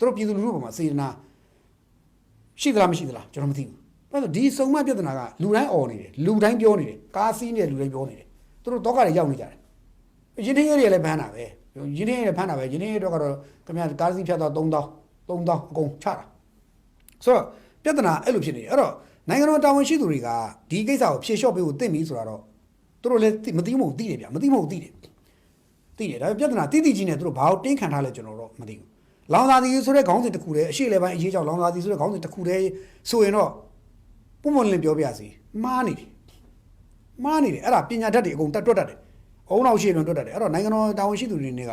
တို့ပြည်သူလူထုပေါ်မှာစေတနာရှိသလားမရှိသလားကျွန်တော်မသိဘူးဘာလို့ဒီစုံမပြဿနာကလူတိုင်းអော်နေတယ်လူတိုင်းပြောနေတယ်ကားစီးနေလူတိုင်းပြောနေတယ်တို့တော့ကတွေရောက်နေကြတယ်ရင်းနှီးရဲတွေလည်းဖမ်းတာပဲရင်းနှီးရဲဖမ်းတာပဲရင်းနှီးရဲတော့ကတော့ခင်ဗျာကားစီးဖြတ်တော့3000အကုန်ချတာဆိုတော့ပြဿနာအဲ့လိုဖြစ်နေတယ်အဲ့တော့နိုင်ငံတော်တာဝန်ရှိသူတွေကဒီကိစ္စကိုဖြေလျှော့ပေးဖို့တင့်ပြီဆိုတာတော့တို့လည်းမသိမို့သိတယ်ဗျမသိမို့သိတယ်ဒါပေမဲ့ပြဿနာတိတိကြီးနဲ့တို့ဘာလို့တင်းခံထားလဲကျွန်တော်တော့မသိဘူးလောင်စာစီဆိုတဲ့ခေါင်းစဉ်တစ်ခုတည်းအရှိလေပိုင်းအရေးကြောင့်လောင်စာစီဆိုတဲ့ခေါင်းစဉ်တစ်ခုတည်းဆိုရင်တော့ပုံမှန်လင်းပြောပြစီမှားနေတယ်အဲ့ဒါပညာတတ်တွေအကုန်တွက်တတ်တယ်အုံနောက်ရှိလွန်တွက်တတ်တယ်အဲ့တော့နိုင်ငံတော်တာဝန်ရှိသူတွေတွေ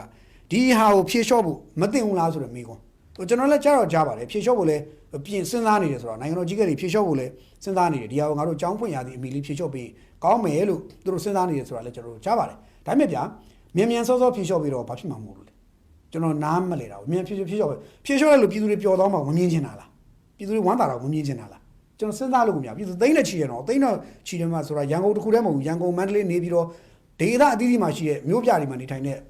ကဒီဟာကိုဖြေလျှော့ဖို့မသိဘူးလားဆိုတော့မေးခွန်းကျွန်တော်လည်းကြားပါတယ်ဖြေလျှော့ဖို့လည်းပြင်စဉ်းစားနေတယ်ဆိုတော့နိုင်ငံတော်ကြီးကတွေဖြေလျှော့ဖို့လည်းစဉ်းစားနေတယ်ဒီဟာကိုငါတို့ကြောင်းဖွင့်ရသည်အမိလေးဖြေလျှော့ပြီးကောင်းမယ်လို့သူတို့စဉ်းစားနေတယ်ဆိုတာလည်းကျွန်တော်တို့ကြားပါတယ်ဒါပေမဲ့ဗျာမြန်စောဖြေလျှော့ပြီးတော့ဘာဖြစ်မှာမဟုတ်လို့လဲကျွန်တော်နားမလဲတာမြန်ဖြေလျှော့လိုက်လို့ပြည်သူတွေပျော်သွားမှာမမြင်ချင်တာလားပြည်သူတွေဝမ်းသာတာကိုမမြင်ချင်တာလားကျွန်တော်စဉ်းစားလို့ကိုမြပြည်သူသိန်းနဲ့ချီရတော့သိန်းတော့ချီတယ်မှာဆိုတာရန်ကုန်တစ်ခုတည်းမဟုတ်ဘူးရန်ကုန်မန္တလေးနေပြီးတော့ဒေသအသီးသီးမှာရှိတဲ့မြို့ပြတွေမှာနေထိုင်တဲ့အ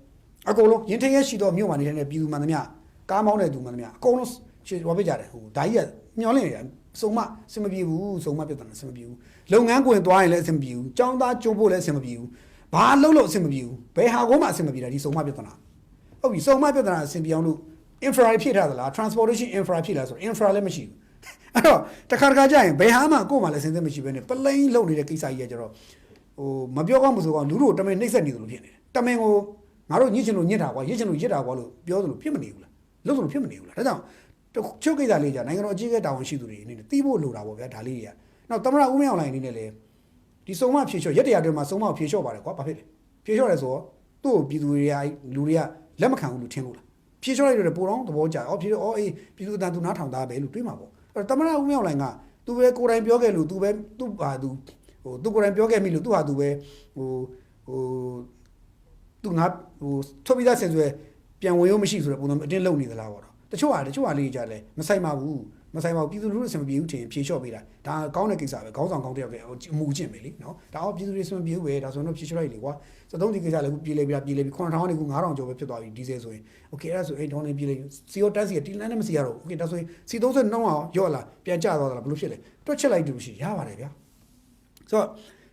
ကုန်လုံးရင်ထင်းရဲရှိတော့မြို့မှာနေထိုင်တဲ့ပြည်သူမှန်သမျှကားမောင်းတဲ့သူမှန်သမျှအကုန်လုံးချေဝပြကြတယ်ဟိုဒါကြီးကမျောလင့်နေတာစုံမစင်မပြေဘူးစုံမပြဿနာစင်မပြေဘူးလုပ်ငန်းကိုသွားရင်လည်းအဆင်မပြေဘူးចောင်းသားကျိုးဖို့လည်းအဆင်မပြေဘူးဘာလုပ်လို့အဆင်မပြေဘူးဘယ်ဟာကိုမှအဆင်မပြေတာဒီစုံမပြဿနာဟုတ်ပြီစုံမပြဿနာအဆင်ပြေအောင်လို့ infra ဖြည့်ထားသလား transportation infra ဖြည့်လားဆိုတော့ infra လည်းမရှိဘူးအဲ့တော့တခါကြာရင်ဘယ်ဟာမှကိုယ်မှလည်းအဆင်သင့်မရှိဘဲနဲ့ပလိန်လုံနေတဲ့ကိစ္စကြီးကကျတော့ဟိုမပြောကောင်းမဆိုကောင်းလူတို့တမင်နှိမ့်ဆက်နေသလိုဖြစ်နေတယ်တမင်ကိုငါတို့ညစ်ချင်လို့ညစ်တာကွာရစ်ချင်လို့ရစ်တာကွာလို့ပြောသလိုဖြစ်မနေဘူးလားလို့ဆိုလို့ဖြစ်မနေဘူးလားဒါကြောင့်ချုပ်ကိစ္စလေးကြာနိုင်ငံတော်အကြီးအကဲတာဝန်ရှိသူတွေအနေနဲ့တီးဖို့လိုတာပေါ့ဗျာဒါလေးတွေကနောက်သမရဦးမင်းအောင်လိုင်းအနေနဲ့လည်းဒီစုံမဖြေလျှော့ရက်တရာတွင်မှာစုံမဖြေလျှော့ပါတယ်ကွာဘာဖြစ်လဲဖြေလျှော့တယ်ဆိုတော့သူ့ကိုပြည်သူတွေကလူတွေကလက်မခံဘူးလို့ထင်လို့လားဖြေလျှော့လိုက်တော့ပိုတော့သဘောကျအော်ဖြေလျှော့အေးပြည်သူတန်သူနားထောင်သားပဲလို့တွေးမှာပေါ့အဲ့တော့သမရဦးမင်းအောင်လိုင်းကသူပဲကိုယ်တိုင်ပြောခဲ့လို့သူပဲသူ့ဟာသူဟိုသူကိုယ်တိုင်ပြောခဲ့မိလို့သူ့ဟာသူပဲဟိုသူငါဟိုထုတ်ပြီးသားဆင်ဆွဲပြန်ဝင်ရောမရှိဆိုတဲ့ပုံစံအတင်းလုံနေသလားပေါ့တော့တချို့ဟာလေးကြလဲမဆိုင်ပါဘူးပြည်သူလူထုအဆင်မပြေဘူးထင်ဖြေလျှော့ပေးတာဒါကောင်းတဲ့ကိစ္စပဲခေါင်းဆောင်ကောင်းတယောက်ကအမှုကျင့်ပဲလေနော်ဒါအောင်ပြည်သူတွေအဆင်မပြေဘူးပဲဒါဆိုတော့ဖြေလျှော့လိုက်လေကွာ73ဒီကိစ္စလည်းပြေးလေပြီ9000နဲ့9000ကျော်ပဲဖြစ်သွားပြီဒီဇယ်ဆိုရင်โอเคအဲ့ဒါဆို8ဒေါ်လာပြေးလေစီရောတက်စီတီလန်းနဲ့မစီရတော့โอเคဒါဆိုရင်စီ30နှောင်းအောင်ရော့လာပြန်ကျသွားတာလားဘယ်လိုဖြစ်လဲတွက်ချက်လိုက်တူရှိရပါတယ်ဗျာဆိုတော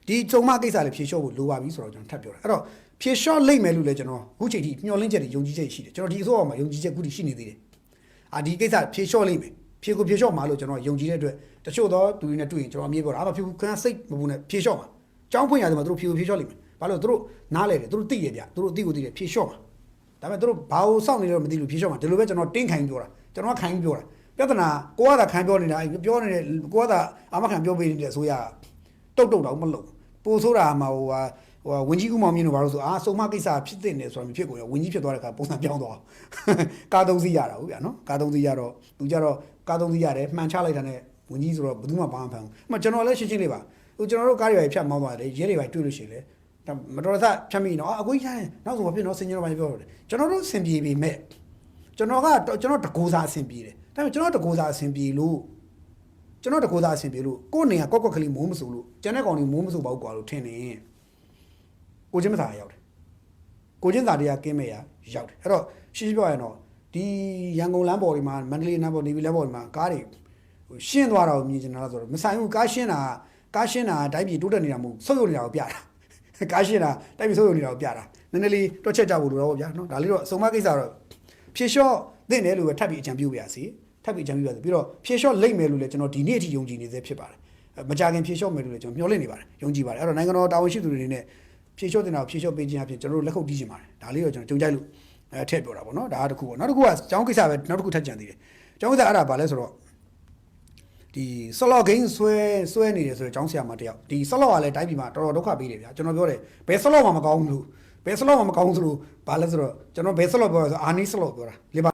့ဒီစုံမကိစ္စလည်းဖြေလျှော့ဖို့လိုပါပြီဆိုတော့ကျွန်တော်ထပ်ပြောတာအဲ့တော့ဖြေလျှော့လိုက်မယ်လို့လည်းကျွန်တော်အခုချိန်ထိမျှော်လင့်ချက်တွေယုံကြည်ချက်ရှိတယ်ကျွန်တော်ဒီအစိုးရမှာယုံကြည်ချက်ခုထိရှိနေသေးတယ်ဒီကိစ္စဖြေလျှော့လိုက်မယ်ဖြေလျှော့မှာလို့ကျွန်တော်ယုံကြည်တဲ့အတွက်တချို့သောသူတွေနဲ့တွေ့ရင်ကျွန်တော်အမြဲပြောတာဖြေခန်းစိတ်မပူနဲ့ဖြေလျှော့မှာကြောင်းဖွင့်ရတယ်မှာသူတို့ဖြေလျှော့လိုက်မယ်ဘာလို့သူတို့နားလဲတယ်သူတို့သိရဗျသူတို့သိကိုသိတယ်ဖြေလျှော့မှာဒါပေမဲ့သူတို့ဘာလို့စောင့်နေလို့မသိလို့ဖြေလျှော့မှာဒီလိုပဲကျွန်တော်တင်းခိုင်းပြောတာကျွန်တော်ခိုင်းပြောတာပြဿနာကိုကသာခံပြောနေတာပြောနေတဲ့ကိုကသာအာမခံပြောပေးနေတဲ့အစိုးရတုတ်တော့မလုပ်ပို့ဆိုတာမှာဟိုဝင်ကြီးဦးမောင်မြင့်တို့ဘာလို့ဆိုစုံမကိစ္စဖြစ်တဲ့နေဆိုတာမဖြစ်ကုန်ရောဝင်ကြီးဖြစ်သွားတဲ့အခါပုံစံပြောင်းသွားကား3စီးရတာဟုတ်ဗျာနော်ကား3စီးရတော့သူကြတော့ကား3စီးရတယ်မှန်ချလိုက်တာနဲ့ဝင်ကြီးဆိုတော့ဘယ်သူမှဘာမှဖမ်းဘူးအမှကျွန်တော်လည်းရှင်းလေးပါဟိုကျွန်တော်တို့ကားတွေဖြတ်မောင်းသွားတယ်ရဲတွေပဲတွေ့လို့ရှိရင်လေမတော်တဆဖြတ်မိနော်အကိုကြီးဆိုင်နောက်ဆိုဘာဖြစ်နော်စင်ကျွန်တော်ဘာပြောတယ်ကျွန်တော်တို့အဆင်ပြေပြီမဲ့ကျွန်တော်တကိုးစားအဆင်ပြေတယ်ဒါပေမဲ့ကျွန်တော်တကိုးစားအဆင်ပြေလို့ကိုယ်နေကကော့ကလေးမိုးမဆိုလို့ကျန်တဲ့ကောင်တွေမိုးမဆိုပါဘူးကွာလို့ထင်နေကိုချင်းမသာရောက်တယ်ကိုချင်းသာတရားကင်းမဲ့ရရောက်တယ်အဲ့တော့ရှင်းပြရရင်တော့ဒီရန်ကုန်လမ်းပေါ်တွေမှာမန္တလေးလမ်းပေါ်နေပြည်လမ်းပေါ်တွေမှာကားတွေရှင်းသွားတာကိုမြင်ချင်တာလားဆိုတော့မဆိုင်ဘူးကားရှင်းတာတိုင်းပြည်တိုးတက်နေတာမဟုတ်ဆုပ်ယုပ်နေတာကိုပြတာကားရှင်းတာတိုင်းပြည်ဆုပ်ယုပ်နေတာကိုပြတာနည်းနည်းလေးတွက်ချက်ကြဖို့လိုတော့ဗျာနော်ဒါလေးတော့အစုံမကိစ္စတော့ဖြေလျှော့သင့်တယ်လို့ပဲထပ်ပြီးအကြံပြုပါရစေပြီးတော့ဖြေလျှော့လိမ့်မယ်လို့လည်းကျွန်တော်ဒီနေ့အထိယုံကြည်နေသေးဖြစ်ပါတယ်မကြခင်ဖြေလျှော့မယ်လို့လည်းကျွန်တော်မျှော်လင့်နေပါတယ်ယုံကြည်ပါတယ်အဲ့တော့နိုင်ငံတော်တာဝန်ရှိသူတွေနဲ့ဖြေလျှော့တင်တာကိုဖြေလျှော့ပေးခြင်းအပြင်ကျွန်တော်တို့လက်ခုပ်တီးခြင်းပါတယ်ဒါလေးတော့ကျွန်တော်ကြုံကြိုက်လို့ထည့်ပြောတာပေါ့နော်ဒါကတစ်ခုပေါ့နောက်တစ်ခုကကျောင်းကိစ္စပဲနောက်တစ်ခုထပ်ကြံသေးတယ်ကျောင်းကိစ္စအဲ့ဒါဘာလဲဆိုတော့ဒီဆလော့ဂိမ်းဆွဲနေတယ်ဆိုတော့ကျောင်းဆရာမတယောက်ဒီဆလော့ကလည်းတိုင်းပြည်မှာတော်တော်ဒုက္ခပေးတယ်ဗျာကျွန်တော်ပြောတယ်ဘယ်ဆလော့မှမကောင်းဘူးလို့ဘယ်ဆလော့မှမကောင်းဘူးဆိုလို့ဘာလဲဆိုတော့ကျွန်တော်ဘယ်ဆလော့ပြောလဲဆိုအာနီဆလော့ပြောတာ